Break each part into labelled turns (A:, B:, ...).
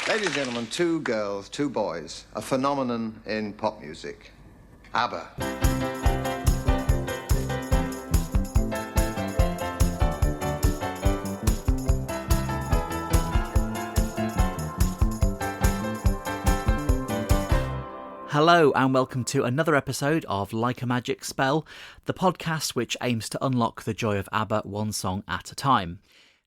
A: Ladies and gentlemen, two girls, two boys, a phenomenon in pop music. ABBA.
B: Hello and welcome to another episode of Like a Magic Spell, the podcast which aims to unlock the joy of ABBA one song at a time.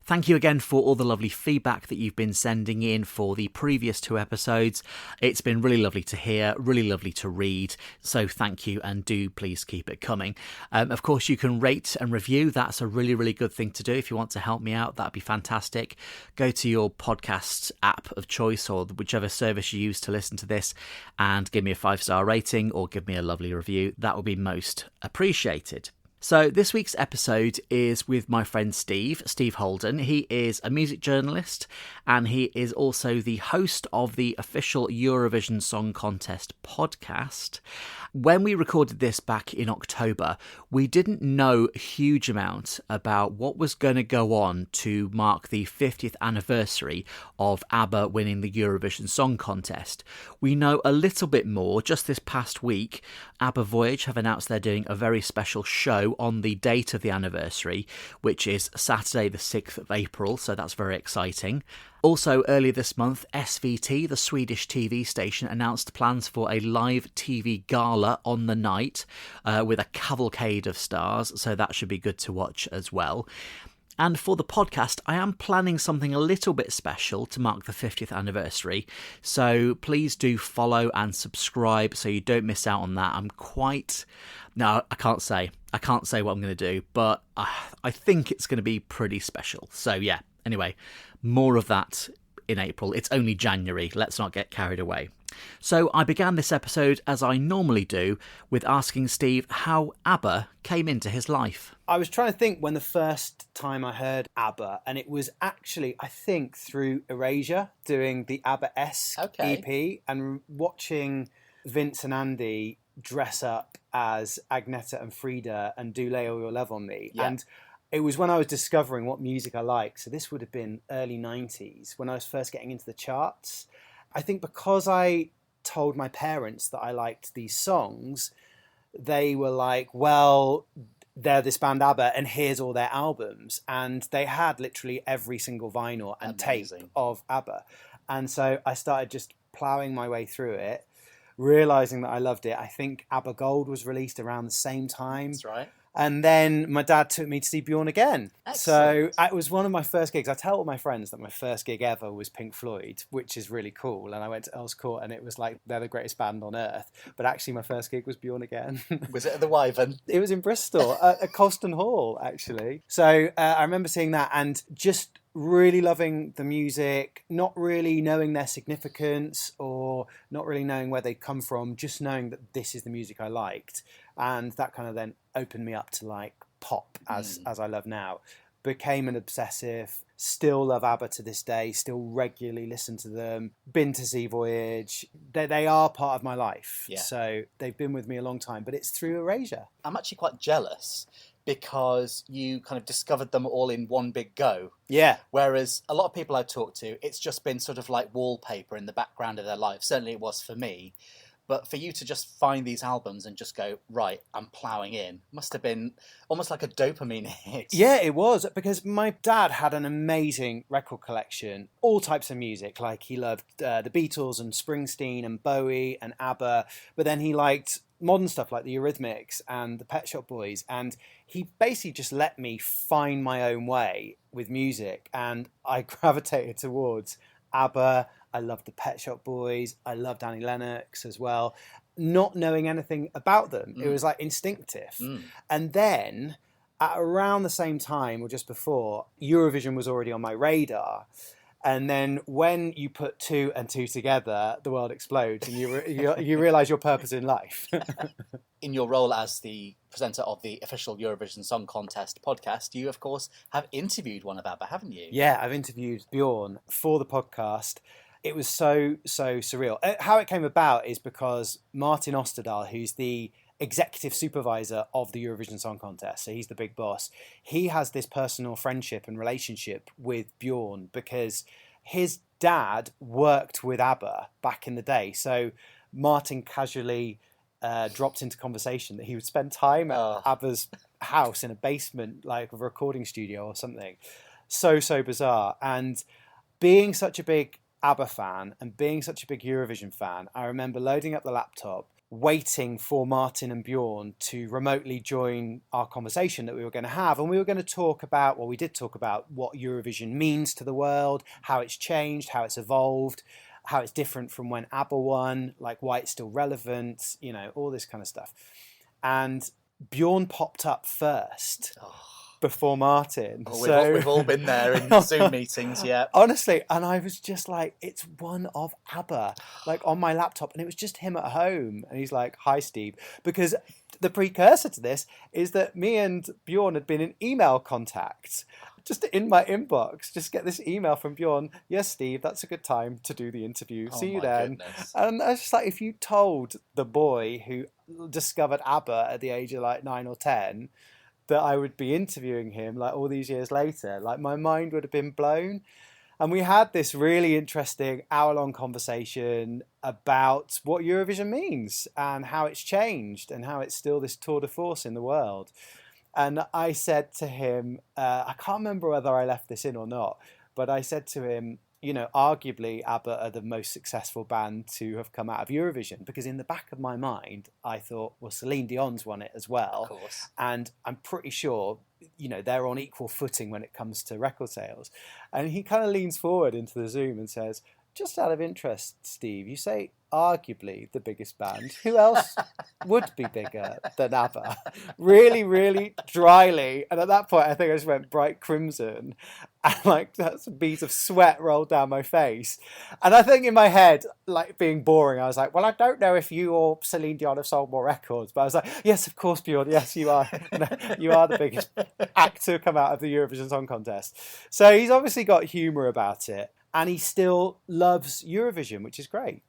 B: Thank you again for all the lovely feedback that you've been sending in for the previous two episodes. It's been really lovely to hear, really lovely to read, so thank you and do please keep it coming. Of course, you can rate and review. That's a really, really good thing to do. If you want to help me out, that'd be fantastic. Go to your podcast app of choice or whichever service you use to listen to this and give me a 5-star rating or give me a lovely review. That would be most appreciated. So this week's episode is with my friend Steve Holden. He is a music journalist and he is also the host of the official Eurovision Song Contest podcast. When we recorded this back in October, we didn't know a huge amount about what was going to go on to mark the 50th anniversary of ABBA winning the Eurovision Song Contest. We know a little bit more. Just this past week, ABBA Voyage have announced they're doing a very special show on the date of the anniversary, which is Saturday the 6th of April, so that's very exciting. Also, earlier this month, SVT, the Swedish TV station, announced plans for a live TV gala on the night with a cavalcade of stars, so that should be good to watch as well. And for the podcast, I am planning something a little bit special to mark the 50th anniversary, so please do follow and subscribe so you don't miss out on that. No, I can't say what I'm going to do, but I think it's going to be pretty special. So yeah, anyway, more of that in April. It's only January, let's not get carried away. So I began this episode, as I normally do, with asking Steve how ABBA came into his life.
C: I was trying to think when the first time I heard ABBA, and it was actually, I think, through Erasure, doing the ABBA-esque EP, and watching Vince and Andy dress up as Agneta and Frida and do Lay All Your Love on Me. Yeah. And it was when I was discovering what music I liked. So this would have been early 90s, when I was first getting into the charts. I think because I told my parents that I liked these songs, they were like, well, they're this band ABBA and here's all their albums. And they had literally every single vinyl and tape of ABBA. And so I started just ploughing my way through it, realising that I loved it. I think ABBA Gold was released around the same time.
B: That's right.
C: And then my dad took me to see Björn again.
B: Excellent.
C: So it was one of my first gigs. I tell all my friends that my first gig ever was Pink Floyd, which is really cool. And I went to Earl's Court and it was like, they're the greatest band on earth. But actually my first gig was Björn again.
B: Was it at the Wyvern?
C: It was in Bristol, at Colston Hall, actually. So I remember seeing that and just really loving the music, not really knowing their significance or not really knowing where they'd come from, just knowing that this is the music I liked. And that kind of then opened me up to like pop as I love now. Became an obsessive, still love ABBA to this day, still regularly listen to them, been to see Voyage. They are part of my life. Yeah. So they've been with me a long time, but it's through Erasure.
D: I'm actually quite jealous because you kind of discovered them all in one big go.
C: Yeah.
D: Whereas a lot of people I've talked to, it's just been sort of like wallpaper in the background of their life. Certainly it was for me. But for you to just find these albums and just go, right, I'm ploughing in, must have been almost like a dopamine hit.
C: Yeah, it was, because my dad had an amazing record collection, all types of music. Like he loved the Beatles and Springsteen and Bowie and ABBA, but then he liked modern stuff like the Eurythmics and the Pet Shop Boys. And he basically just let me find my own way with music. And I gravitated towards ABBA. I loved the Pet Shop Boys. I loved Annie Lennox as well. Not knowing anything about them. It was like instinctive. And then at around the same time or just before, Eurovision was already on my radar. And then when you put two and two together, the world explodes and you realise your purpose in life.
D: In your role as the presenter of the official Eurovision Song Contest podcast, you, of course, have interviewed one of ABBA, haven't you?
C: Yeah, I've interviewed Björn for the podcast. It was so surreal. How it came about is because Martin Osterdahl, who's the executive supervisor of the Eurovision Song Contest, so he's the big boss, he has this personal friendship and relationship with Björn because his dad worked with ABBA back in the day. So Martin casually dropped into conversation that he would spend time at ABBA's house in a basement, like a recording studio or something. So bizarre. And being such a big ABBA fan and being such a big Eurovision fan, I remember loading up the laptop, waiting for Martin and Björn to remotely join our conversation that we were going to have. And we were going to talk about, well, we did talk about what Eurovision means to the world, how it's changed, how it's evolved, how it's different from when ABBA won, like why it's still relevant, you know, all this kind of stuff. And Björn popped up first. Before Martin.
D: We've all been there in Zoom meetings, yeah.
C: Honestly, and I was just like, it's one of ABBA, like on my laptop, and it was just him at home. And he's like, hi, Steve. Because the precursor to this is that me and Björn had been in email contact. Just in my inbox, just get this email from Björn. Yes, Steve, that's a good time to do the interview. See you then.
D: Goodness.
C: And I was just like, if you told the boy who discovered ABBA at the age of like 9 or 10, that I would be interviewing him like all these years later, like my mind would have been blown. And we had this really interesting hour-long conversation about what Eurovision means and how it's changed and how it's still this tour de force in the world. And I said to him, I can't remember whether I left this in or not, but I said to him, you know, arguably ABBA are the most successful band to have come out of Eurovision, because in the back of my mind, I thought, well, Celine Dion's won it as well.
D: Of course.
C: And I'm pretty sure, you know, they're on equal footing when it comes to record sales. And he kind of leans forward into the Zoom and says, just out of interest, Steve, you say arguably the biggest band. Who else would be bigger than ABBA? Really, really dryly. And at that point, I think I just went bright crimson. And like, that's a bead of sweat rolled down my face. And I think in my head, like being boring, I was like, well, I don't know if you or Celine Dion have sold more records. But I was like, yes, of course, Björn. Yes, you are. No, you are the biggest act to come out of the Eurovision Song Contest. So he's obviously got humour about it. And he still loves Eurovision, which is great.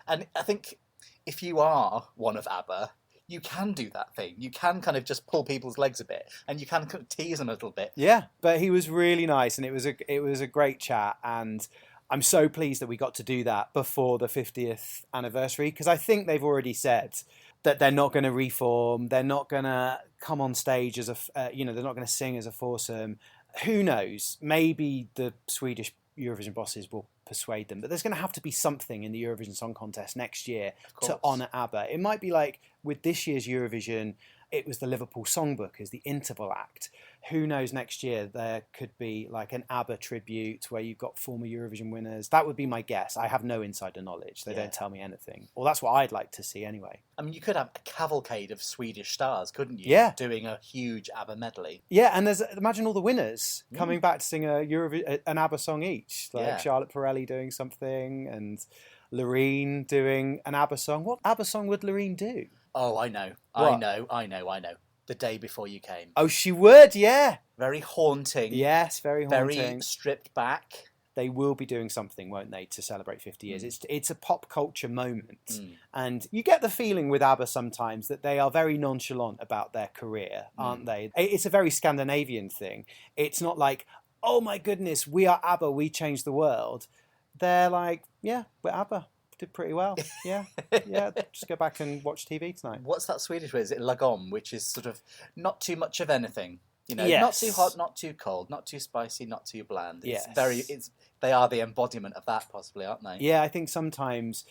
D: And I think if you are one of ABBA, you can do that thing. You can kind of just pull people's legs a bit, and you can tease them a little bit.
C: Yeah, but he was really nice, and it was a great chat. And I'm so pleased that we got to do that before the 50th anniversary, because I think they've already said that they're not going to reform. They're not going to come on stage as they're not going to sing as a foursome. Who knows? Maybe the Swedish Eurovision bosses will persuade them, but there's going to have to be something in the Eurovision Song Contest next year to honour ABBA. It might be like with this year's Eurovision, it was the Liverpool Songbook as the interval act. Who knows, next year there could be like an ABBA tribute where you've got former Eurovision winners. That would be my guess. I have no insider knowledge. They don't tell me anything. Well, that's what I'd like to see anyway.
D: I mean, you could have a cavalcade of Swedish stars, couldn't you?
C: Yeah.
D: Doing a huge ABBA medley.
C: Yeah, and imagine all the winners coming back to sing an ABBA song each. Like Charlotte Perrelli doing something and Loreen doing an ABBA song. What ABBA song would Loreen do?
D: Oh, I know.
C: What?
D: I know. The Day Before You Came.
C: Oh, she would, yeah.
D: Very haunting.
C: Yes, very haunting.
D: Very stripped back.
C: They will be doing something, won't they, to celebrate 50 years. It's a pop culture moment. And you get the feeling with ABBA sometimes that they are very nonchalant about their career, aren't they? It's a very Scandinavian thing. It's not like, oh my goodness, we are ABBA, we changed the world. They're like, yeah, we're ABBA. Did pretty well. Yeah. Just go back and watch TV tonight.
D: What's that Swedish word? Is it lagom, which is sort of not too much of anything? You know,
C: Yes.
D: Not too hot, not too cold, not too spicy, not too bland.
C: Yes.
D: They are the embodiment of that, possibly, aren't they?
C: Yeah, I think sometimes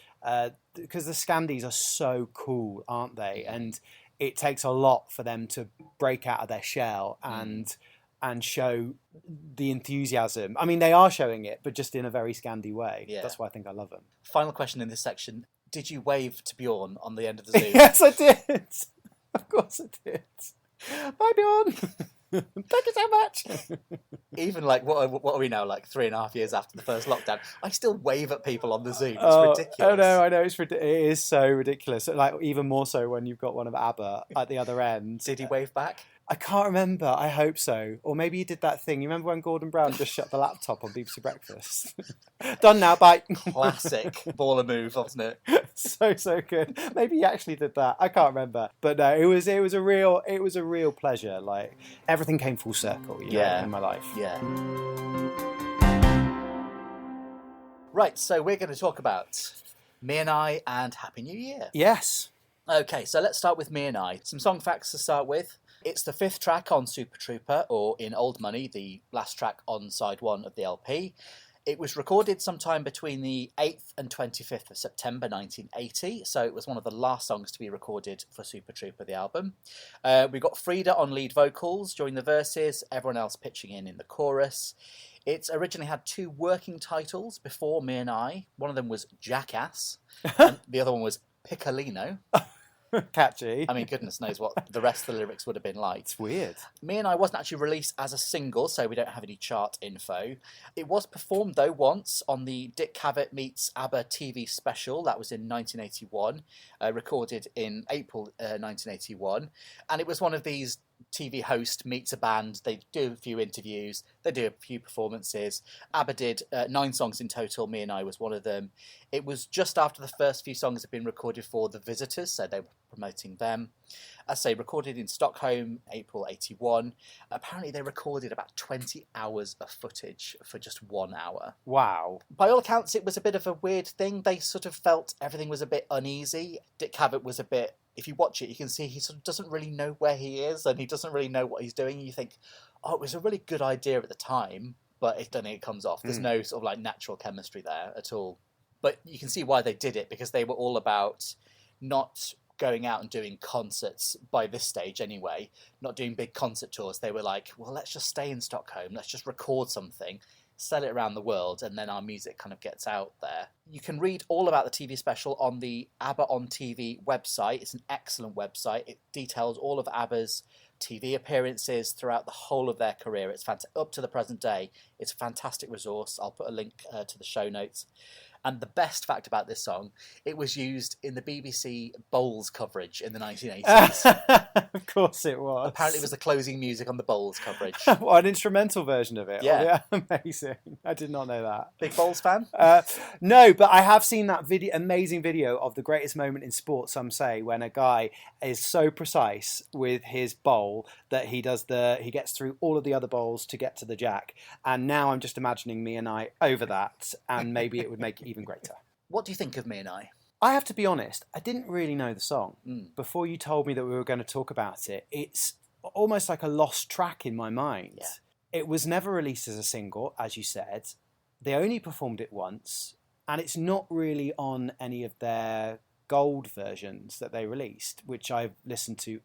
C: because the Scandies are so cool, aren't they? And it takes a lot for them to break out of their shell and show the enthusiasm. I mean, they are showing it, but just in a very Scandi way. Yeah. That's why I think I love them.
D: Final question in this section. Did you wave to Björn on the end of the Zoom?
C: Yes, I did. Of course I did. Bye, Björn. Thank you so much.
D: Even like, what are we now, like 3.5 years after the first lockdown? I still wave at people on the Zoom. It's ridiculous.
C: Oh, no, I know. It is so ridiculous. Like, even more so when you've got one of ABBA at the other end.
D: Did he wave back?
C: I can't remember. I hope so. Or maybe he did that thing. You remember when Gordon Brown just shut the laptop on BBC Breakfast? Done now, bye.
D: Classic baller move, wasn't it?
C: So good. Maybe he actually did that. I can't remember. But no, it was a real pleasure. Like, everything came full circle, in my life.
D: Yeah. Right, so we're going to talk about Me and I and Happy New Year.
C: Yes.
D: Okay, so let's start with Me and I. Some song facts to start with. It's the 5th track on Super Trooper, or in Old Money, the last track on side 1 of the LP. It was recorded sometime between the 8th and 25th of September 1980, so it was one of the last songs to be recorded for Super Trooper, the album. We got Frida on lead vocals during the verses, everyone else pitching in the chorus. It originally had 2 working titles before Me and I. One of them was Jackass, and the other one was Piccolino.
C: Catchy.
D: I mean, goodness knows what the rest of the lyrics would have been like.
C: It's weird.
D: Me and I wasn't actually released as a single, so we don't have any chart info. It was performed, though, once on the Dick Cavett Meets ABBA TV special. That was in 1981, recorded in April 1981. And it was one of these TV host meets a band. They do a few interviews. They do a few performances. ABBA did 9 songs in total. Me and I was one of them. It was just after the first few songs had been recorded for The Visitors, so they were promoting them. As I say, recorded in Stockholm, April 81. Apparently they recorded about 20 hours of footage for just 1 hour.
C: Wow.
D: By all accounts, it was a bit of a weird thing. They sort of felt everything was a bit uneasy. Dick Cavett was a bit... If you watch it, you can see he sort of doesn't really know where he is, and he doesn't really know what he's doing. You think, oh, it was a really good idea at the time, but I don't think it comes off. There's no sort of like natural chemistry there at all. But you can see why they did it, because they were all about not going out and doing concerts by this stage anyway, not doing big concert tours. They were like, well, let's just stay in Stockholm, let's just record something, sell it around the world, and then our music kind of gets out there. You can read all about the TV special on the ABBA on TV website. It's an excellent website. It details all of ABBA's TV appearances throughout the whole of their career. It's up to the present day. It's a fantastic resource. I'll put a link to the show notes. And the best fact about this song, it was used in the BBC Bowls coverage in the 1980s.
C: Of course it was.
D: Apparently it was the closing music on the Bowls coverage.
C: What, an instrumental version of it?
D: Yeah.
C: Oh, yeah. Amazing. I did not know that.
D: Big Bowls fan?
C: No, but I have seen that amazing video of the greatest moment in sport, some say, when a guy is so precise with his bowl that he gets through all of the other bowls to get to the jack. And now I'm just imagining Me and I over that, and maybe it would make it even greater.
D: What do you think of Me and I?
C: I have to be honest, I didn't really know the song. Before you told me that we were going to talk about it, it's almost like a lost track in my mind.
D: Yeah.
C: It was never released as a single, as you said. They only performed it once, and it's not really on any of their gold versions that they released, which I've listened to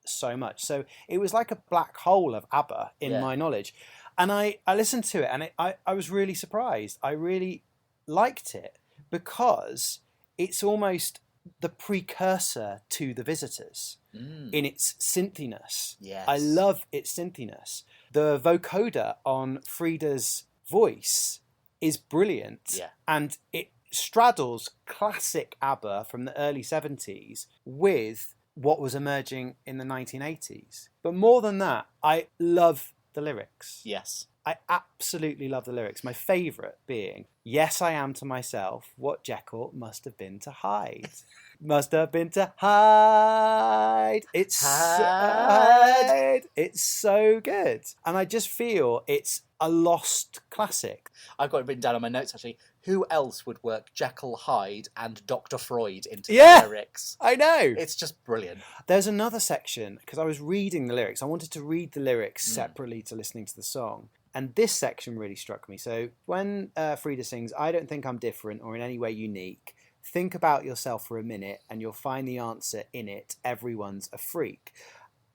C: so much. So it was like a black hole of ABBA in my knowledge. And I listened to it, and I was really surprised. I really liked it because it's almost the precursor to The Visitors in its synthiness.
D: Yes.
C: I love its synthiness. The vocoder on Frida's voice is brilliant, and it straddles classic ABBA from the early 70s with what was emerging in the 1980s. But more than that, I love the lyrics.
D: Yes.
C: I absolutely love the lyrics. My favourite being, yes, I am to myself what Jekyll must have been to Hyde. Must have been to hide. It's so good. And I just feel it's a lost classic.
D: I've got it written down on my notes, actually. Who else would work Jekyll, Hyde and Dr. Freud into the lyrics?
C: I know.
D: It's just brilliant.
C: There's another section, because I was reading the lyrics. I wanted to read the lyrics separately to listening to the song. And this section really struck me. So when Frida sings, I don't think I'm different or in any way unique. Think about yourself for a minute and you'll find the answer in it. Everyone's a freak.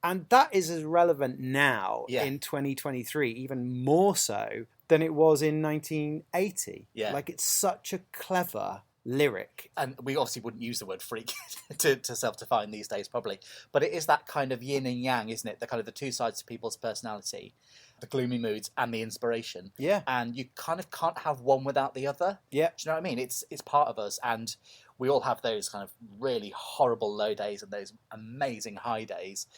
C: And that is as relevant now in 2023, even more so than it was in 1980.
D: Yeah.
C: Like, it's such a clever lyric.
D: And we obviously wouldn't use the word freak to self-define these days, probably. But it is that kind of yin and yang, isn't it? The kind of the two sides to people's personality, the gloomy moods and the inspiration.
C: Yeah.
D: And you kind of can't have one without the other.
C: Yeah.
D: Do you know what I mean? It's part of us, and we all have those kind of really horrible low days and those amazing high days.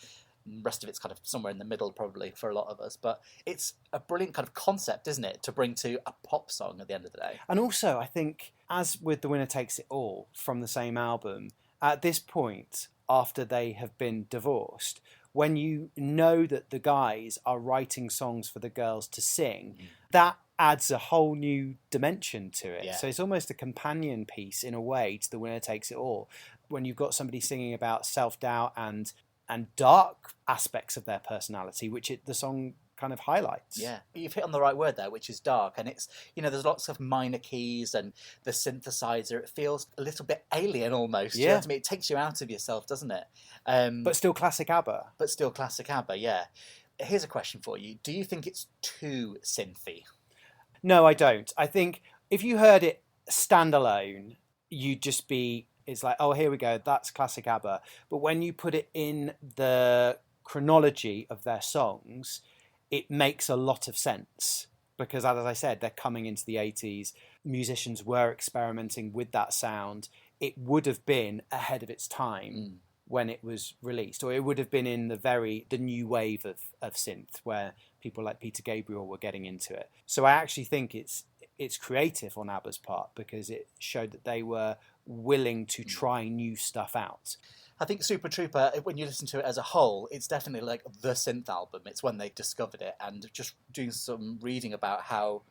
D: The rest of it's kind of somewhere in the middle, probably, for a lot of us. But it's a brilliant kind of concept, isn't it, to bring to a pop song at the end of the day.
C: And also, I think, as with The Winner Takes It All from the same album, at this point, after they have been divorced, when you know that the guys are writing songs for the girls to sing, that adds a whole new dimension to it. So it's almost a companion piece in a way to The Winner Takes It All. When you've got somebody singing about self-doubt and dark aspects of their personality, which the song kind of highlights.
D: Yeah, you've hit on the right word there, which is dark. And it's, there's lots of minor keys and the synthesizer. It feels a little bit alien almost.
C: Yeah.
D: You know what I mean? It takes you out of yourself, doesn't it?
C: But still classic ABBA.
D: Yeah. Here's a question for you. Do you think it's too synthy?
C: No, I don't. I think if you heard it standalone, you'd just be, it's like, oh, here we go, that's classic ABBA. But when you put it in the chronology of their songs, it makes a lot of sense because, as I said, they're coming into the 80s. Musicians were experimenting with that sound. It would have been ahead of its time when it was released, or it would have been in the new wave of synth where people like Peter Gabriel were getting into it. So I actually think it's creative on ABBA's part because it showed that they were willing to try new stuff out.
D: I think Super Trooper, when you listen to it as a whole, it's definitely like the synth album. It's when they discovered it, and just doing some reading about how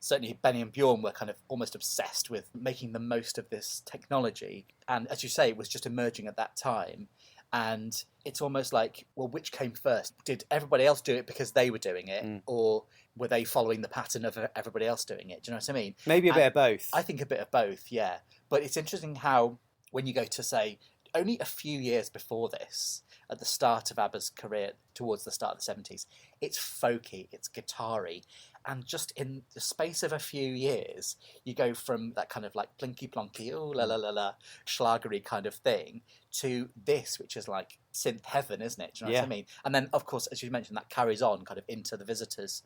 D: certainly Benny and Björn were kind of almost obsessed with making the most of this technology. And as you say, it was just emerging at that time. And it's almost like, well, which came first? Did everybody else do it because they were doing it? Or were they following the pattern of everybody else doing it? Do you know what I mean?
C: Maybe a bit of both.
D: I think a bit of both, yeah. But it's interesting how when you go to, say, only a few years before this, at the start of ABBA's career, towards the start of the 70s, it's folky, it's guitar-y, and just in the space of a few years, you go from that kind of like plinky-plonky, oh la la la la, schlagery kind of thing, to this, which is like synth heaven, isn't it? Do you know what I mean? And then, of course, as you mentioned, that carries on kind of into the Visitors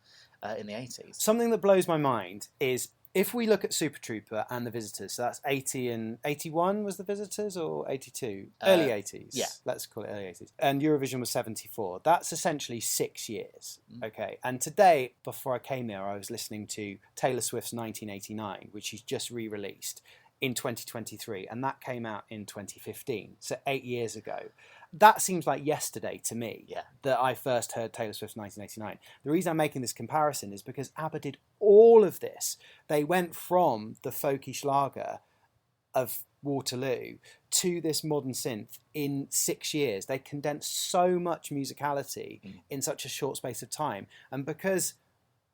D: in the 80s.
C: Something that blows my mind is, if we look at Super Trooper and the Visitors, so that's 80 and 81 was the Visitors, or 82? Early 80s.
D: Yeah.
C: Let's call it early 80s. And Eurovision was 74. That's essentially 6 years. Okay. And today, before I came here, I was listening to Taylor Swift's 1989, which she's just re-released in 2023. And that came out in 2015. So 8 years ago. That seems like yesterday to me, that I first heard Taylor Swift's 1989. The reason I'm making this comparison is because ABBA did all of this. They went from the folky schlager of Waterloo to this modern synth in 6 years. They condensed so much musicality in such a short space of time. And because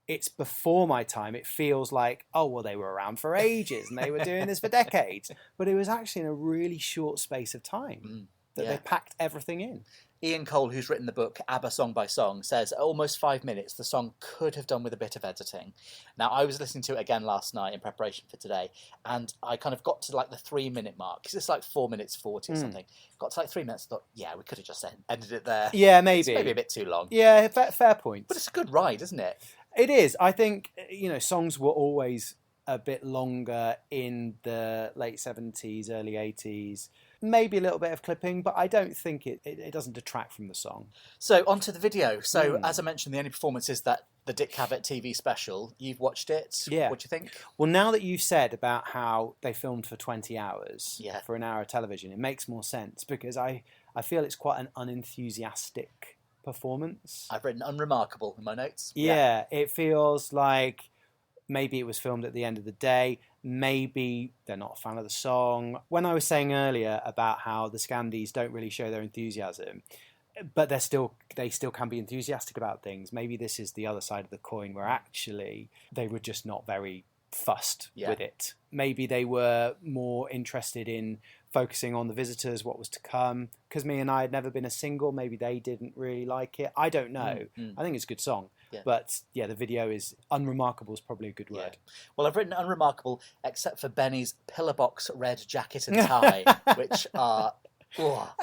C: it's before my time, it feels like, oh, well, they were around for ages and they were doing this for decades. But it was actually in a really short space of time. That they packed everything in.
D: Ian Cole, who's written the book ABBA Song by Song, says at almost 5 minutes the song could have done with a bit of editing. Now, I was listening to it again last night in preparation for today, and I kind of got to like the 3 minute mark, because it's like 4 minutes 40 or something. Got to like 3 minutes, thought, yeah, we could have just ended it there.
C: Yeah, maybe.
D: It's maybe a bit too long.
C: Yeah, fair point.
D: But it's a good ride, isn't it?
C: It is. I think, songs were always a bit longer in the late 70s, early 80s. Maybe a little bit of clipping, but I don't think it doesn't detract from the song.
D: So, onto the video. So, as I mentioned, the only performance is the Dick Cavett TV special. You've watched it.
C: Yeah.
D: What do you think?
C: Well, now that you've said about how they filmed for 20 hours for an hour of television, it makes more sense because I feel it's quite an unenthusiastic performance.
D: I've written unremarkable in my notes.
C: Yeah, it feels like maybe it was filmed at the end of the day. Maybe they're not a fan of the song. When I was saying earlier about how the Scandies don't really show their enthusiasm, but they still can be enthusiastic about things. Maybe this is the other side of the coin where actually they were just not very fussed with it. Maybe they were more interested in focusing on the Visitors, what was to come. Because me and I had never been a single, maybe they didn't really like it. I don't know. I think it's a good song. Yeah. But yeah, the video is unremarkable is probably a good word.
D: Yeah. Well, I've written unremarkable except for Benny's pillowbox red jacket and tie, which are... Oh,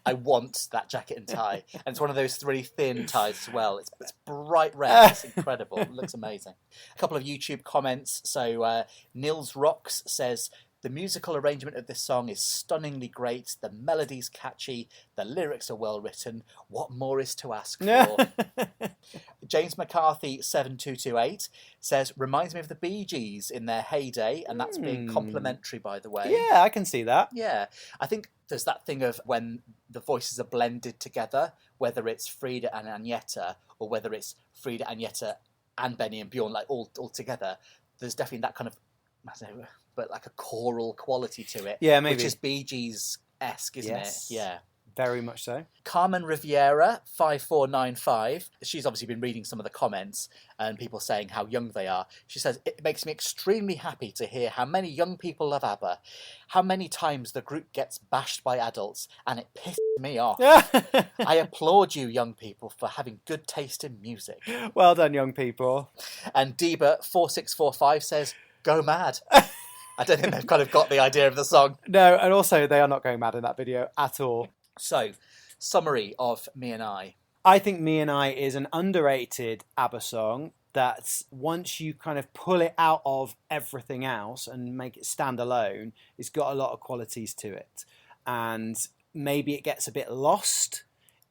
D: I want that jacket and tie. And it's one of those really thin ties as well. It's bright red. It's incredible. It looks amazing. A couple of YouTube comments. So Nils Rocks says, The musical arrangement of this song is stunningly great. The melody's catchy. The lyrics are well written. What more is to ask for? James McCarthy 7228 says, reminds me of the Bee Gees in their heyday, and that's being complimentary, by the way.
C: Yeah, I can see that.
D: Yeah, I think there's that thing of when the voices are blended together, whether it's Frida and Agneta or whether it's Frida, Agneta and Benny and Björn, like all together. There's definitely that kind of, I don't know, but like a choral quality to it.
C: Yeah, maybe.
D: Which is Bee Gees-esque, isn't it? Yeah.
C: Very much so.
D: Carmen Riviera 5495. She's obviously been reading some of the comments and people saying how young they are. She says, it makes me extremely happy to hear how many young people love ABBA, how many times the group gets bashed by adults, and it pisses me off. I applaud you, young people, for having good taste in music.
C: Well done, young people.
D: And Deba 4645 says, go mad. I don't think they've kind of got the idea of the song.
C: No, and also they are not going mad in that video at all.
D: So, summary of Me and I.
C: I think Me and I is an underrated ABBA song that once you kind of pull it out of everything else and make it stand alone, it's got a lot of qualities to it. And maybe it gets a bit lost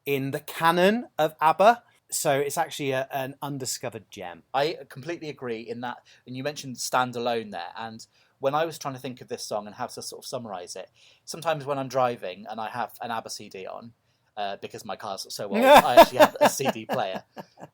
C: in the canon of ABBA. So it's actually an undiscovered gem.
D: I completely agree in that. And you mentioned stand alone there. And when I was trying to think of this song and how to sort of summarise it, sometimes when I'm driving and I have an ABBA CD on, because my car's so old, I actually have a CD player.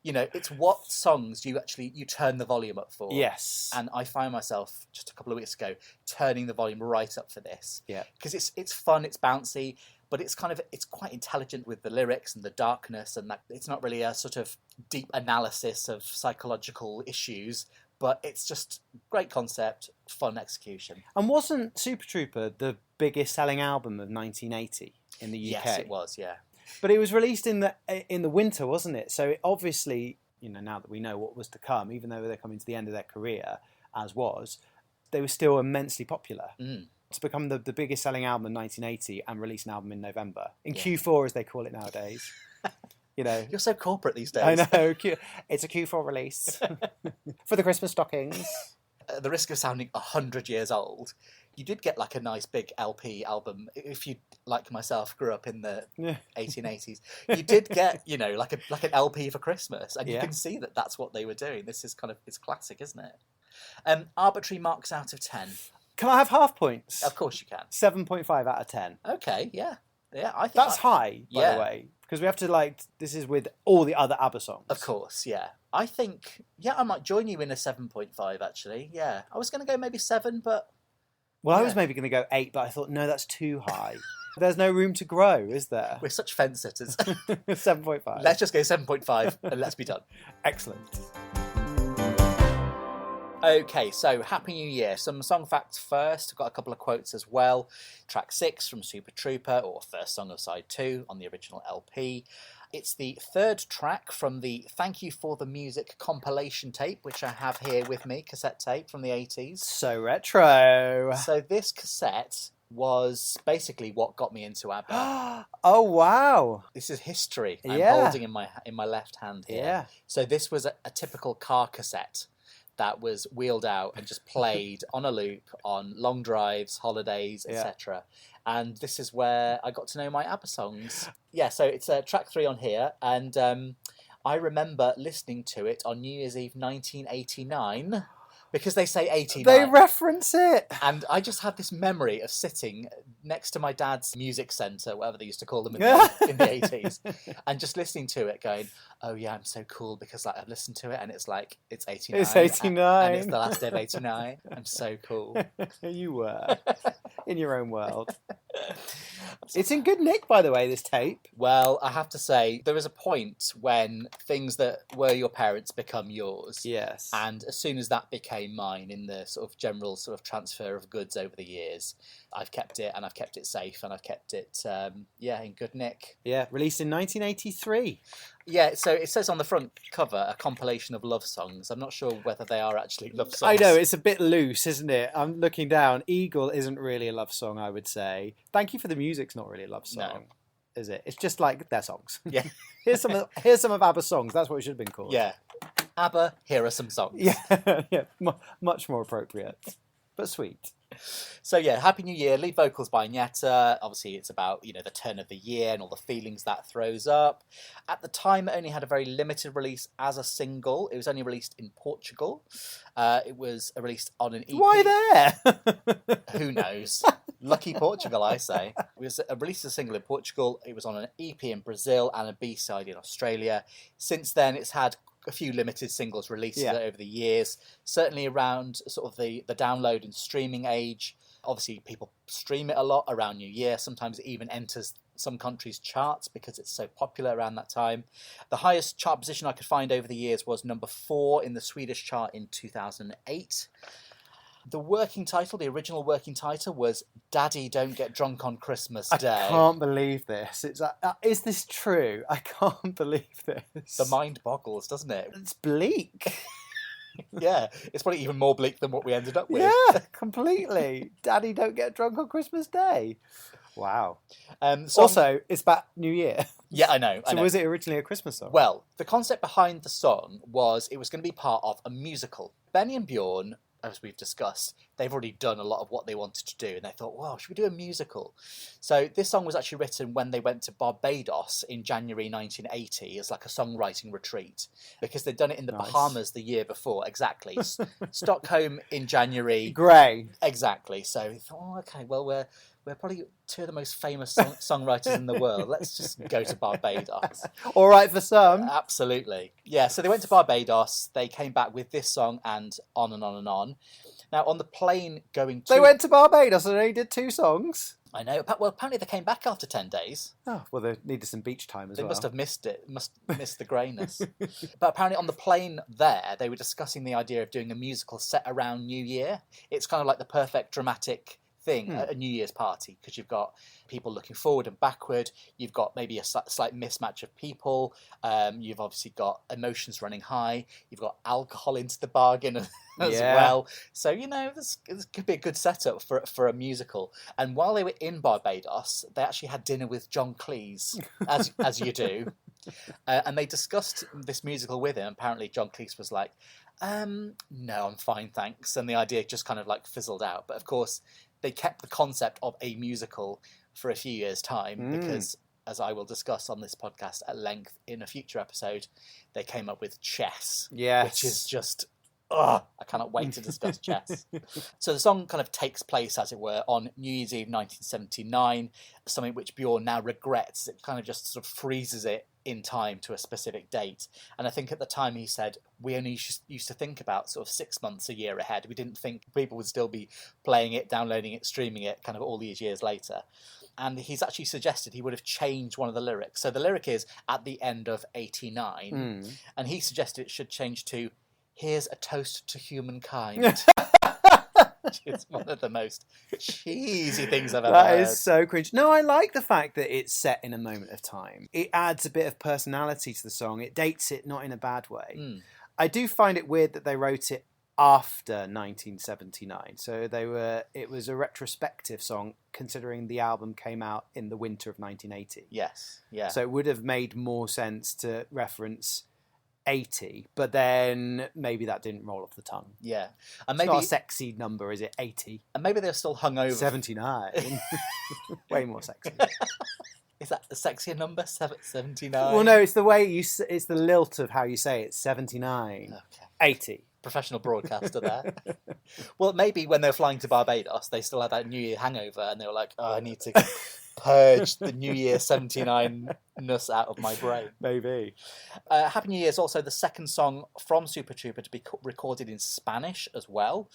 D: You know, it's what songs you turn the volume up for.
C: Yes.
D: And I find myself just a couple of weeks ago turning the volume right up for this.
C: Yeah.
D: Because it's fun, it's bouncy, but it's quite intelligent with the lyrics and the darkness, and that it's not really a sort of deep analysis of psychological issues, but it's just great concept, fun execution.
C: And wasn't Super Trooper the biggest selling album of 1980 in the UK?
D: Yes, it was, yeah.
C: But it was released in the winter, wasn't it? So it obviously, now that we know what was to come, even though they're coming to the end of their career, as was, they were still immensely popular. To become the biggest selling album in 1980 and release an album in November. In Q4, as they call it nowadays.
D: You're so corporate these days.
C: I know. It's a Q4 release for the Christmas stockings.
D: At the risk of sounding 100 years old, you did get like a nice big LP album. If you, like myself, grew up in the 1880s, you did get, like an LP for Christmas, and you can see that that's what they were doing. This is it's classic, isn't it? Arbitrary marks out of 10.
C: Can I have half points?
D: Of course you can.
C: 7.5 out of 10.
D: Okay, yeah. I think
C: that's high, by the way. Because we have to this is with all the other ABBA songs.
D: Of course, yeah. I think, I might join you in a 7.5, actually. Yeah. I was going to go maybe 7, but...
C: Well, I was maybe going to go 8, but I thought, no, that's too high. There's no room to grow, is there?
D: We're such fence sitters.
C: 7.5.
D: Let's just go 7.5 and let's be done.
C: Excellent.
D: Okay, so Happy New Year. Some song facts first. I've got a couple of quotes as well. Track 6 from Super Trooper, or first song of side 2 on the original LP. It's the third track from the Thank You for the Music compilation tape, which I have here with me, cassette tape from the 80s.
C: So retro.
D: So this cassette was basically what got me into ABBA.
C: Oh, wow.
D: This is history I'm holding in my left hand here.
C: Yeah.
D: So this was a typical car cassette that was wheeled out and just played on a loop on long drives, holidays, etc. And this is where I got to know my ABBA songs. Yeah, so it's track 3 on here, and I remember listening to it on New Year's Eve 1989, because they say 89.
C: They reference it.
D: And I just had this memory of sitting next to my dad's music centre, whatever they used to call them in the 80s, and just listening to it going, oh yeah, I'm so cool because I've listened to it and it's 89.
C: It's 89.
D: And it's the last day of 89. I'm so cool.
C: You were. In your own world. It's in good nick, by the way, this tape.
D: Well, I have to say, there was a point when things that were your parents become yours.
C: Yes.
D: And as soon as that became mine in the sort of general sort of transfer of goods over the years, I've kept it, and I've kept it safe, and I've kept it, in good nick.
C: Yeah, released in 1983.
D: Yeah, so it says on the front cover, a compilation of love songs. I'm not sure whether they are actually love songs.
C: I know, it's a bit loose, isn't it? I'm looking down. Eagle isn't really a love song, I would say. Thank You for the Music's not really a love song, is it? It's just like their songs.
D: Yeah.
C: Here's some of ABBA's songs. That's what it should have been called.
D: Yeah. ABBA, here are some songs.
C: Yeah, much more appropriate. But sweet.
D: So yeah, Happy New Year, lead vocals by Nyetta. Obviously it's about, the turn of the year and all the feelings that throws up. At the time it only had a very limited release as a single. It was only released in Portugal. It was released on an EP.
C: Why there?
D: Who knows? Lucky Portugal, I say. It was released as a single in Portugal. It was on an EP in Brazil and a B-side in Australia. Since then it's had a few limited singles released over the years, certainly around sort of the download and streaming age. Obviously, people stream it a lot around New Year. Sometimes it even enters some countries' charts because it's so popular around that time. The highest chart position I could find over the years was number 4 in the Swedish chart in 2008. The original working title was Daddy Don't Get Drunk on Christmas Day.
C: I can't believe this. Is this true? I can't believe this.
D: The mind boggles, doesn't it?
C: It's bleak.
D: Yeah, it's probably even more bleak than what we ended up with.
C: Yeah, completely. Daddy Don't Get Drunk on Christmas Day. Wow. Also, it's about New Year.
D: Yeah, I know.
C: So was it originally a Christmas song?
D: Well, the concept behind the song was it was going to be part of a musical. Benny and Björn, as we've discussed, they've already done a lot of what they wanted to do, and they thought, wow, should we do a musical? So this song was actually written when they went to Barbados in January 1980 as like a songwriting retreat, because they'd done it in the Bahamas the year before, exactly. Stockholm in January.
C: Grey.
D: Exactly. So we thought, okay, well, we're probably two of the most famous songwriters in the world. Let's just go to Barbados.
C: All right for some.
D: Absolutely. Yeah, so they went to Barbados. They came back with this song and on and on and on. Now, on the plane going to...
C: They went to Barbados and they did 2 songs.
D: I know. Well, apparently they came back after 10 days.
C: Oh, well, they needed some beach time as well.
D: They must have missed it. Missed the greyness. But apparently on the plane there, they were discussing the idea of doing a musical set around New Year. It's kind of like the perfect dramatic thing at a New Year's party, because you've got people looking forward and backward, you've got maybe a slight mismatch of people, you've obviously got emotions running high, you've got alcohol into the bargain as well. So, this could be a good setup for a musical. And while they were in Barbados, they actually had dinner with John Cleese, as you do. And they discussed this musical with him. Apparently John Cleese was like, no, I'm fine, thanks. And the idea just kind of like fizzled out. But of course, they kept the concept of a musical for a few years' time because, as I will discuss on this podcast at length in a future episode, they came up with Chess, which is just... I cannot wait to discuss Chess. So the song kind of takes place, as it were, on New Year's Eve 1979, something which Björn now regrets. It kind of just sort of freezes it in time to a specific date. And I think at the time he said, we only used to think about sort of 6 months, a year ahead. We didn't think people would still be playing it, downloading it, streaming it kind of all these years later. And he's actually suggested he would have changed one of the lyrics. So the lyric is, at the end of 89, and he suggested it should change to, here's a toast to humankind. Which is one of the most cheesy things I've ever heard.
C: That is so cringe. No, I like the fact that it's set in a moment of time. It adds a bit of personality to the song. It dates it not in a bad way. I do find it weird that they wrote it after 1979. So it was a retrospective song, considering the album came out in the winter of 1980.
D: Yes, yeah.
C: So it would have made more sense to reference 80, but then maybe that didn't roll off the tongue.
D: Yeah.
C: And maybe, it's not a sexy number, is it? 80.
D: And maybe they're still hungover.
C: 79. Way more sexy.
D: Is that a sexier number? 79?
C: Well, no, it's the way it's the lilt of how you say it. 79.
D: Okay.
C: 80.
D: Professional broadcaster there. Well, maybe when they were flying to Barbados, they still had that New Year hangover, and they were like, I need to purge the New Year 79-ness out of my brain.
C: Maybe.
D: Happy New Year is also the second song from Super Trooper to be recorded in Spanish as well.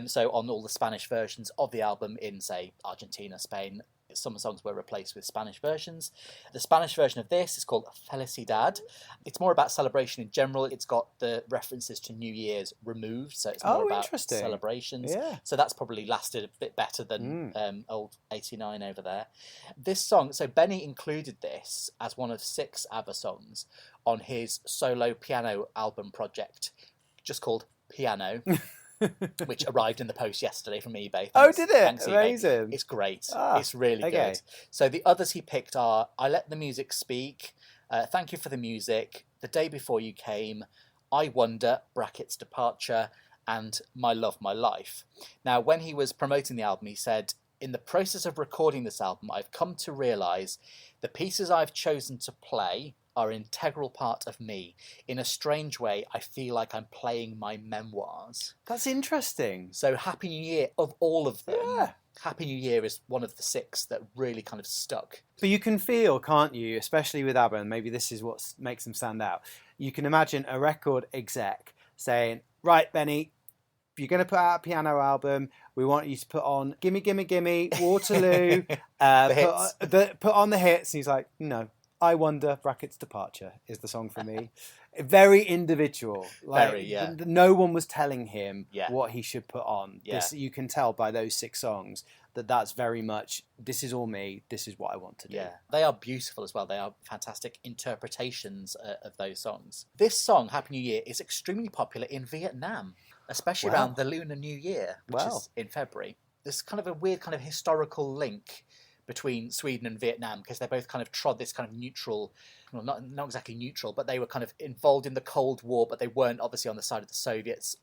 D: So on all the Spanish versions of the album in, say, Argentina, Spain, some songs were replaced with Spanish versions. The Spanish version of this is called Felicidad. It's more about celebration in general. It's got the references to New Year's removed, so it's more about celebrations.
C: Yeah.
D: So that's probably lasted a bit better than old 89 over there. This song, so Benny included this as one of 6 ABBA songs on his solo piano album project, just called Piano. Which arrived in the post yesterday from eBay.
C: Thanks, did it?
D: Thanks,
C: Amazing.
D: eBay. It's great. It's really good. So the others he picked are I Let the Music Speak, Thank You for the Music, The Day Before You Came, I Wonder, brackets Departure, and My Love, My Life. Now, when he was promoting the album, he said, "In the process of recording this album, I've come to realise the pieces I've chosen to play are an integral part of me. In a strange way, I feel like I'm playing my memoirs."
C: That's interesting.
D: So Happy New Year, of all of them, Happy New Year is one of the 6 that really kind of stuck.
C: But you can feel, can't you, especially with ABBA, and maybe this is what makes them stand out, you can imagine a record exec saying, right, Benny, if you're going to put out a piano album, we want you to put on Gimme, Gimme, Gimme, Waterloo, put on the hits. And he's like, no, I Wonder, brackets Departure is the song for me. Very individual. No one was telling him what he should put on. This, you can tell by those 6 songs that that's very much, this is all me, this is what I want to do.
D: Yeah, they are beautiful as well. They are fantastic interpretations of those songs. This song, Happy New Year, is extremely popular in Vietnam, especially around the Lunar New Year, which is in February. There's kind of a weird kind of historical link between Sweden and Vietnam, because they both kind of trod this kind of neutral, well, not exactly neutral, but they were kind of involved in the Cold War, but they weren't obviously on the side of the Soviets.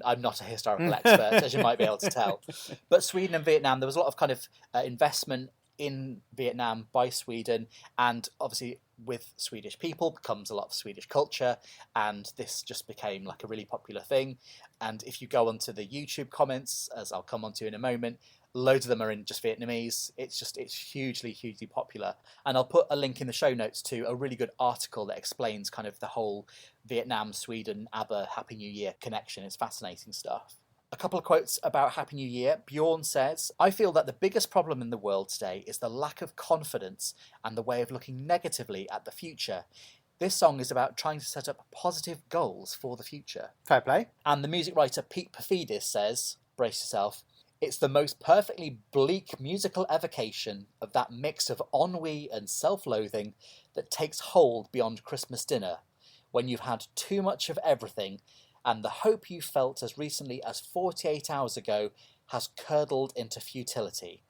D: I'm not a historical expert, as you might be able to tell. But Sweden and Vietnam, there was a lot of kind of investment in Vietnam by Sweden, and obviously with Swedish people comes a lot of Swedish culture, and this just became like a really popular thing. And if you go onto the YouTube comments, as I'll come onto in a moment, loads of them are in just Vietnamese. It's hugely, hugely popular. And I'll put a link in the show notes to a really good article that explains kind of the whole Vietnam, Sweden, ABBA, Happy New Year connection. It's fascinating stuff. A couple of quotes about Happy New Year. Björn says, "I feel that the biggest problem in the world today is the lack of confidence and the way of looking negatively at the future. This song is about trying to set up positive goals for the future."
C: Fair play.
D: And the music writer Pete Perfidis says, brace yourself, "It's the most perfectly bleak musical evocation of that mix of ennui and self-loathing that takes hold beyond Christmas dinner, when you've had too much of everything, and the hope you felt as recently as 48 hours ago has curdled into futility.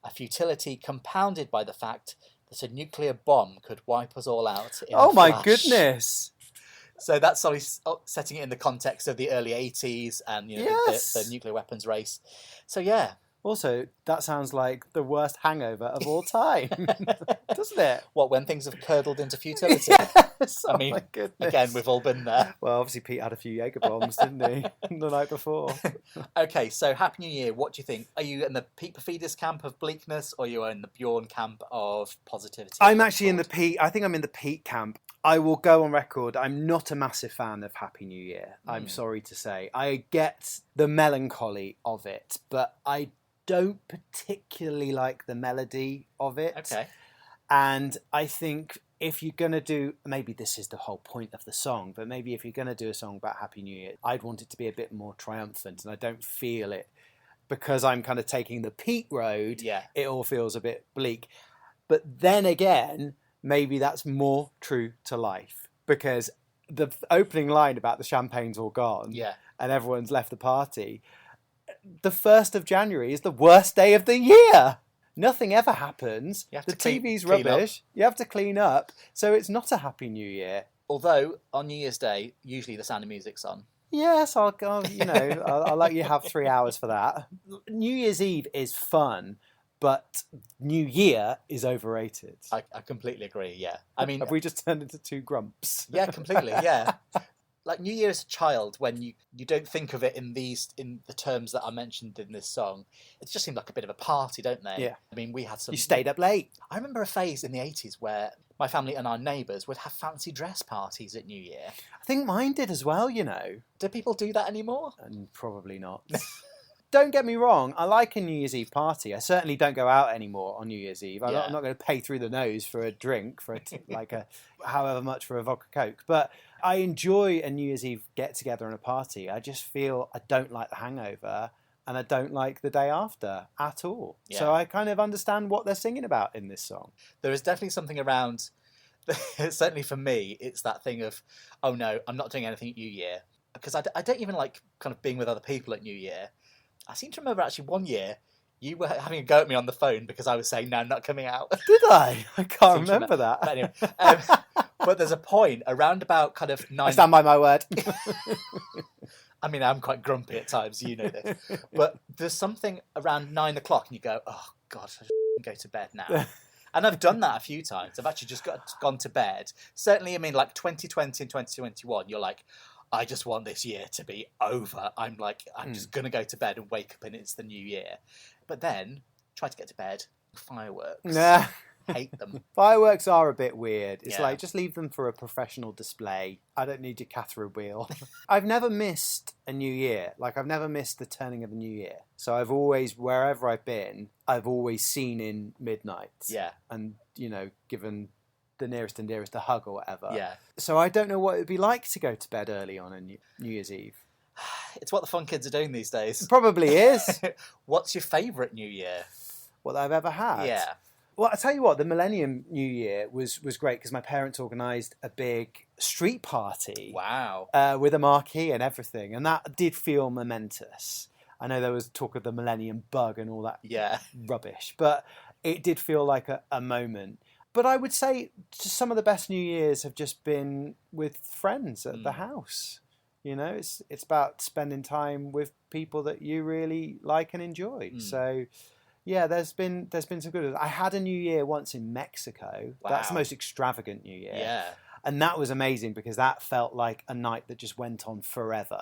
D: A futility compounded by the fact that a nuclear bomb could wipe us all out in a
C: my
D: flash."
C: goodness.
D: So that's always setting it in the context of the early 80s and the nuclear weapons race. So yeah.
C: Also, that sounds like the worst hangover of all time, doesn't it?
D: What, when things have curdled into futility?
C: Yes.
D: I mean,
C: my goodness.
D: Again, we've all been there.
C: Well, obviously Pete had a few Jaeger bombs, didn't he, the night before?
D: Okay, so Happy New Year, what do you think? Are you in the Pete Perfidis camp of bleakness, or you are in the Björn camp of positivity?
C: I'm actually in the Pete. I think I'm in the Pete camp. I will go on record. I'm not a massive fan of Happy New Year. I'm sorry to say. I get the melancholy of it, but I don't particularly like the melody of it.
D: Okay.
C: And I think if you're going to do, maybe this is the whole point of the song, but maybe if you're going to do a song about Happy New Year, I'd want it to be a bit more triumphant, and I don't feel it. Because I'm kind of taking the Pete road, it all feels a bit bleak. But then again, maybe that's more true to life, because the opening line about the champagne's all gone and everyone's left the party, the 1st of January is the worst day of the year. Nothing ever happens. The TV's rubbish. You have to clean up. So it's not a Happy New Year.
D: Although on New Year's Day, usually the Sound of Music's on.
C: Yes, I'll let you have 3 hours for that. New year's Eve is fun, but New Year is overrated.
D: I completely agree, yeah. I mean,
C: have we just turned into two grumps?
D: Yeah, completely, yeah. Like New Year as a child, when you don't think of it in the terms that are mentioned in this song, it just seemed like a bit of a party, don't they?
C: Yeah.
D: I mean, we had some...
C: You stayed up late.
D: I remember a phase in the 80s where my family and our neighbours would have fancy dress parties at New Year.
C: I think mine did as well, you know.
D: Do people do that anymore?
C: Probably not. Don't get me wrong, I like a New Year's Eve party. I certainly don't go out anymore on New Year's Eve. I'm not going to pay through the nose for a drink, for however much for a vodka Coke. But I enjoy a New Year's Eve get-together and a party. I just feel I don't like the hangover and I don't like the day after at all. Yeah. So I kind of understand what they're singing about in this song.
D: There is definitely something around, certainly for me, it's that thing of, oh no, I'm not doing anything at New Year. Because I don't even like kind of being with other people at New Year. I seem to remember actually one year you were having a go at me on the phone because I was saying, no, I'm not coming out.
C: Did I? I can't remember that.
D: But anyway, but there's a point around about kind of 9...
C: I stand by my word.
D: I mean, I'm quite grumpy at times, you know this. But there's something around 9 o'clock and you go, oh, God, I should go to bed now. And I've done that a few times. I've actually just gone to bed. Certainly, I mean, like 2020 and 2021, you're like, I just want this year to be over. I'm just going to go to bed and wake up and it's the new year. But then, try to get to bed, fireworks.
C: Nah.
D: Hate them.
C: Fireworks are a bit weird. It's like, just leave them for a professional display. I don't need your Catherine wheel. I've never missed a new year. Like, I've never missed the turning of a new year. So I've always, wherever I've been, I've always seen in midnight.
D: Yeah.
C: And, you know, given the nearest and dearest a hug or whatever.
D: Yeah.
C: So I don't know what it would be like to go to bed early on a New Year's Eve.
D: It's what the fun kids are doing these days.
C: It probably is.
D: What's your favourite New Year?
C: What I've ever had?
D: Yeah.
C: Well, I tell you what, the Millennium New Year was great because my parents organised a big street party.
D: Wow.
C: With a marquee and everything. And that did feel momentous. I know there was talk of the Millennium Bug and all that rubbish, but it did feel like a moment. But I would say just some of the best New Years have just been with friends at the house. You know, it's about spending time with people that you really like and enjoy. So... yeah, there's been some good. I had a New Year once in Mexico. Wow. That's the most extravagant New Year.
D: Yeah.
C: And that was amazing because that felt like a night that just went on forever.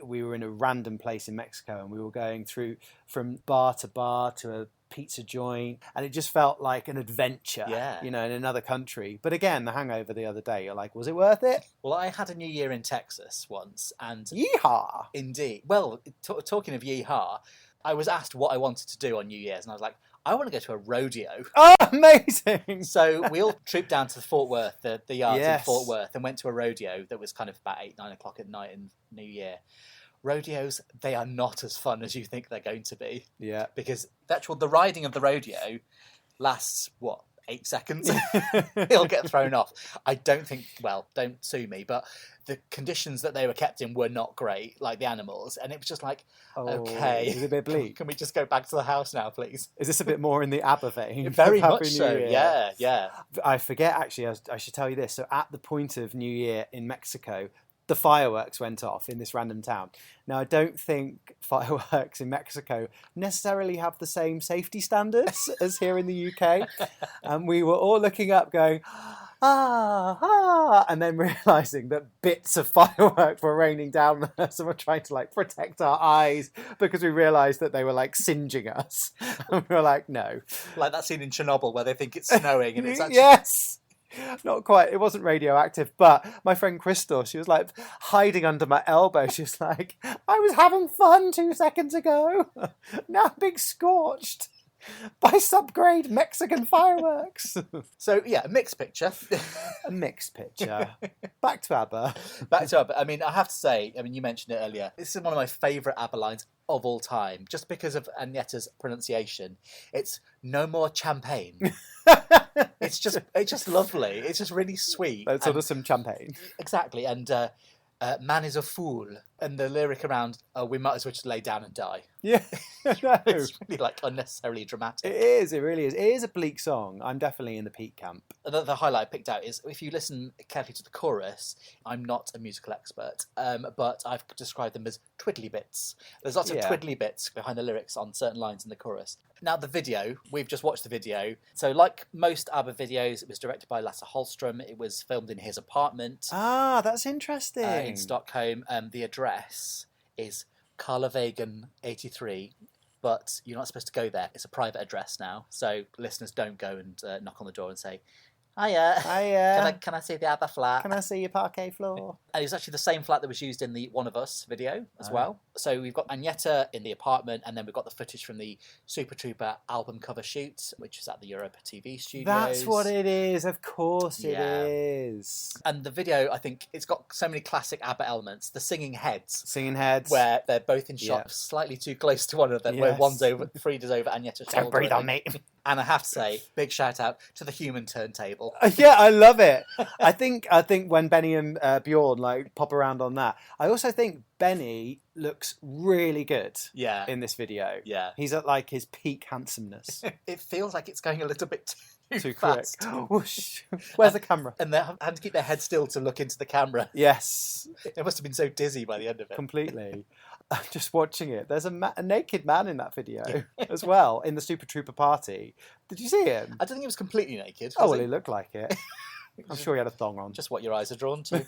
C: We were in a random place in Mexico and we were going through from bar to a pizza joint, and it just felt like an adventure, you know, in another country. But again, the hangover the other day, you're like, was it worth it?
D: Well, I had a New Year in Texas once, and...
C: Yeehaw!
D: Indeed. Well, talking of yeehaw... I was asked what I wanted to do on New Year's, and I was like, I want to go to a rodeo.
C: Oh, amazing!
D: So we all trooped down to Fort Worth, the yards in Fort Worth, and went to a rodeo that was kind of about 8, 9 o'clock at night in New Year. Rodeos, they are not as fun as you think they're going to be.
C: Yeah.
D: Because the riding of the rodeo lasts, 8 seconds? He'll get thrown off. I don't think, don't sue me, but the conditions that they were kept in were not great, like the animals. And it was just like, okay.
C: Is it a bit bleak?
D: Can we just go back to the house now, please?
C: Is this a bit more in the ABBA vein?
D: Very much so, yeah.
C: I forget, actually, I should tell you this. So at the point of New Year in Mexico, the fireworks went off in this random town. Now, I don't think fireworks in Mexico necessarily have the same safety standards as here in the UK. And we were all looking up going, and then realising that bits of fireworks were raining down on us and we're trying to protect our eyes because we realised that they were singeing us. And we were like, no.
D: Like that scene in Chernobyl where they think it's snowing and it's actually...
C: Yes! Not quite. It wasn't radioactive, but my friend Crystal, she was hiding under my elbow. She was like, I was having fun 2 seconds ago. Now I'm being scorched by subgrade Mexican fireworks.
D: So, yeah, a mixed picture.
C: A mixed picture. Back to ABBA.
D: Back to ABBA. I mean, I have to say, you mentioned it earlier. This is one of my favourite ABBA lines of all time, just because of Agnieszka's pronunciation. It's no more champagne. It's just lovely. It's just really sweet.
C: Let's order some champagne.
D: Exactly. And man is a fool. And the lyric around, we might as well just lay down and die.
C: Yeah. No.
D: It's really unnecessarily dramatic.
C: It is. It really is. It is a bleak song. I'm definitely in the Pete camp.
D: The highlight I picked out is if you listen carefully to the chorus, I'm not a musical expert, but I've described them as twiddly bits. There's lots of twiddly bits behind the lyrics on certain lines in the chorus. Now, the video, we've just watched the video. So, like most ABBA videos, it was directed by Lasse Hallström. It was filmed in his apartment.
C: Ah, that's interesting.
D: In Stockholm. The address is Karlavägen 83, but you're not supposed to go there. It's a private address now, so listeners don't go and knock on the door and say, Hiya. Can I see the ABBA flat?
C: Can I see your parquet floor?
D: And it's actually the same flat that was used in the One of Us video as well. So we've got Agnieszka in the apartment, and then we've got the footage from the Super Trooper album cover shoot, which is at the Europa TV studios.
C: That's what it is. Of course it is.
D: And the video, I think, it's got so many classic ABBA elements. The singing heads.
C: Where
D: they're both in shots slightly too close to one another, where Frieda's over Agnieszka's shoulder.
C: Don't breathe on me.
D: And I have to say, big shout out to the human turntable.
C: Yeah, I love it. I think when Benny and Björn like pop around on that, I also think Benny looks really good.
D: Yeah.
C: In this video.
D: Yeah.
C: He's at like his peak handsomeness.
D: It feels like it's going a little bit too
C: quick.
D: fast.
C: Whoosh. Where's the camera?
D: And they had to keep their head still to look into the camera.
C: Yes.
D: They must have been so dizzy by the end of it.
C: Completely. I'm just watching it. There's a naked man in that video as well, in the Super Trooper party. Did you see him?
D: I don't think he was completely naked.
C: Oh, well, he looked like it. I'm sure he had a thong on.
D: Just what your eyes are drawn to.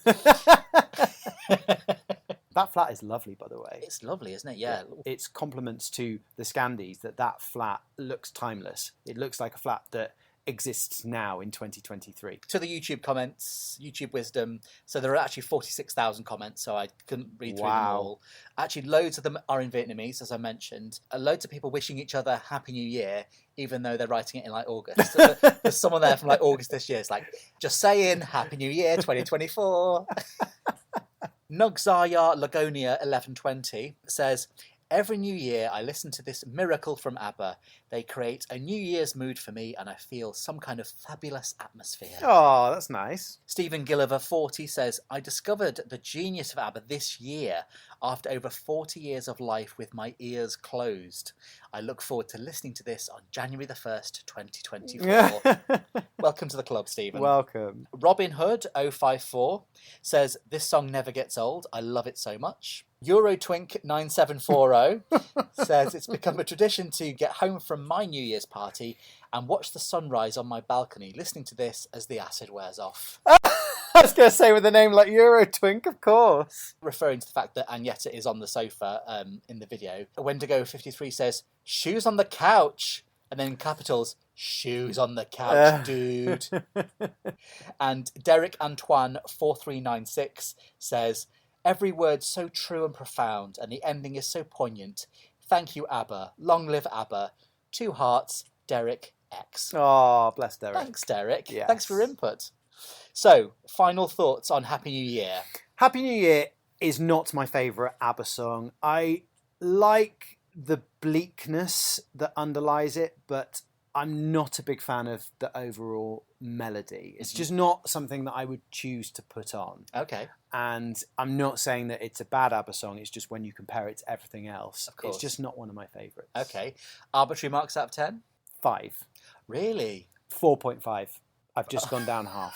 C: That flat is lovely, by the way.
D: It's lovely, isn't it? Yeah.
C: It's compliments to the Scandies that flat looks timeless. It looks like a flat that exists now in 2023.
D: To the YouTube comments, YouTube wisdom. So there are actually 46,000 comments, so I couldn't read through them all. Actually, loads of them are in Vietnamese, as I mentioned. Loads of people wishing each other Happy New Year, even though they're writing it in like August. There's someone there from like August this year. It's like, just saying, Happy New Year 2024. Nugzaya Lagonia 1120 says, every new year I listen to this miracle from ABBA. They create a New Year's mood for me and I feel some kind of fabulous atmosphere.
C: Oh, that's nice.
D: Stephen Gilliver 40 says, I discovered the genius of ABBA this year after over 40 years of life with my ears closed. I look forward to listening to this on January the 1st, 2024. Welcome to the club, Stephen.
C: Welcome.
D: Robin Hood 054 says, this song never gets old. I love it so much. Eurotwink 9740 says, it's become a tradition to get home from my New Year's party and watch the sunrise on my balcony, listening to this as the acid wears off.
C: I was going to say with a name like Eurotwink, of course.
D: Referring to the fact that Agneta is on the sofa in the video. Wendigo 53 says, shoes on the couch. And then in capitals, shoes on the couch, dude. And Derek Antoine 4396 says, every word so true and profound, and the ending is so poignant. Thank you, ABBA. Long live ABBA. 2 hearts, Derek X.
C: Oh, bless Derek.
D: Thanks, Derek.
C: Yes.
D: Thanks for your input. So, final thoughts on Happy New Year.
C: Happy New Year is not my favourite ABBA song. I like the bleakness that underlies it, but I'm not a big fan of the overall melody. It's just not something that I would choose to put on.
D: Okay.
C: And I'm not saying that it's a bad ABBA song, it's just when you compare it to everything else,
D: of course.
C: It's just not one of my favourites.
D: Okay. Arbitrary marks out of 10?
C: 5.
D: Really?
C: 4.5. I've just gone down half.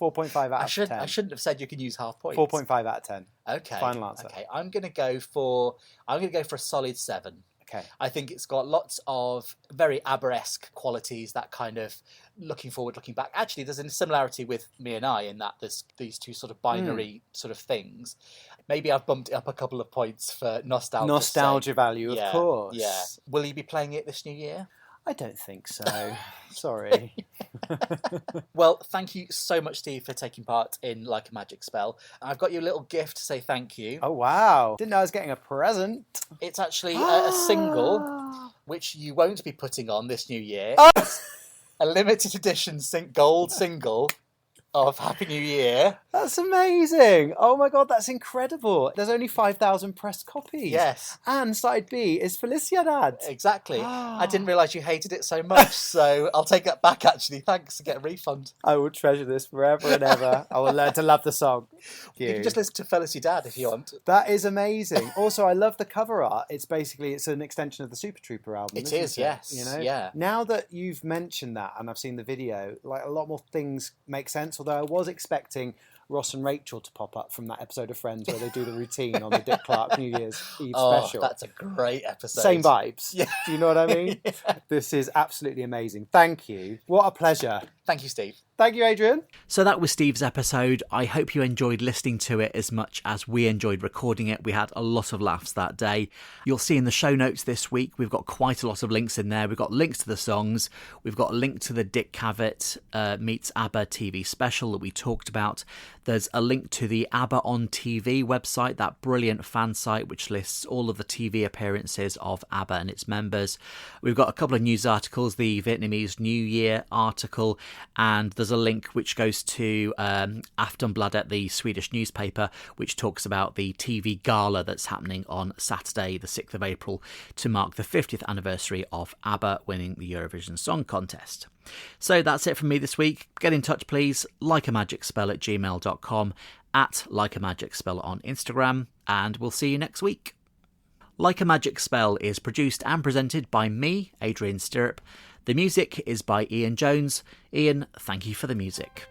C: 4.5 out of 10.
D: I shouldn't have said you can use half points.
C: 4.5 out of 10.
D: Okay.
C: Final answer.
D: Okay. I'm gonna go for a solid 7.
C: Okay.
D: I think it's got lots of very ABBA-esque qualities, that kind of looking forward, looking back. Actually, there's a similarity with Me and I in that there's these two sort of binary sort of things. Maybe I've bumped it up a couple of points for nostalgia
C: value, of course.
D: Yeah. Will you be playing it this new year?
C: I don't think so. Sorry.
D: Well, thank you so much, Steve, for taking part in Like a Magic Spell. I've got you a little gift to say thank you.
C: Oh, wow. Didn't know I was getting a present.
D: It's actually a single, which you won't be putting on this new year. It's a limited edition gold single of Happy New Year.
C: That's amazing. Oh my God, that's incredible. There's only 5,000 pressed copies.
D: Yes.
C: And side B is Felicidad.
D: Exactly. I didn't realise you hated it so much, so I'll take that back, actually. Thanks, to get a refund.
C: I will treasure this forever and ever. I will learn to love the song.
D: You can just listen to Felicidad if you want.
C: That is amazing. Also, I love the cover art. It's an extension of the Super Trooper album.
D: It is, yes.
C: You know?
D: Yeah.
C: Now that you've mentioned that and I've seen the video, like a lot more things make sense, although I was expecting Ross and Rachel to pop up from that episode of Friends where they do the routine on the Dick Clark New Year's Eve special.
D: That's a great episode.
C: Same vibes.
D: Yeah.
C: Do you know what I mean? Yeah. This is absolutely amazing. Thank you. What a pleasure.
D: Thank you, Steve.
C: Thank you, Adrian.
B: So that was Steve's episode. I hope you enjoyed listening to it as much as we enjoyed recording it. We had a lot of laughs that day. You'll see in the show notes this week, we've got quite a lot of links in there. We've got links to the songs. We've got a link to the Dick Cavett meets ABBA TV special that we talked about. There's a link to the ABBA on TV website, that brilliant fan site which lists all of the TV appearances of ABBA and its members. We've got a couple of news articles, the Vietnamese New Year article, and there's a link which goes to Aftonbladet, the Swedish newspaper, which talks about the TV gala that's happening on Saturday, the 6th of April, to mark the 50th anniversary of ABBA winning the Eurovision Song Contest. So that's it from me this week. Get in touch, please. likeamagic@gmail.com, @likeamagic on Instagram, and we'll see you next week. Like a Magic Spell is produced and presented by me, Adrian Stirrup. The music is by Ian Jones. Ian, thank you for the music.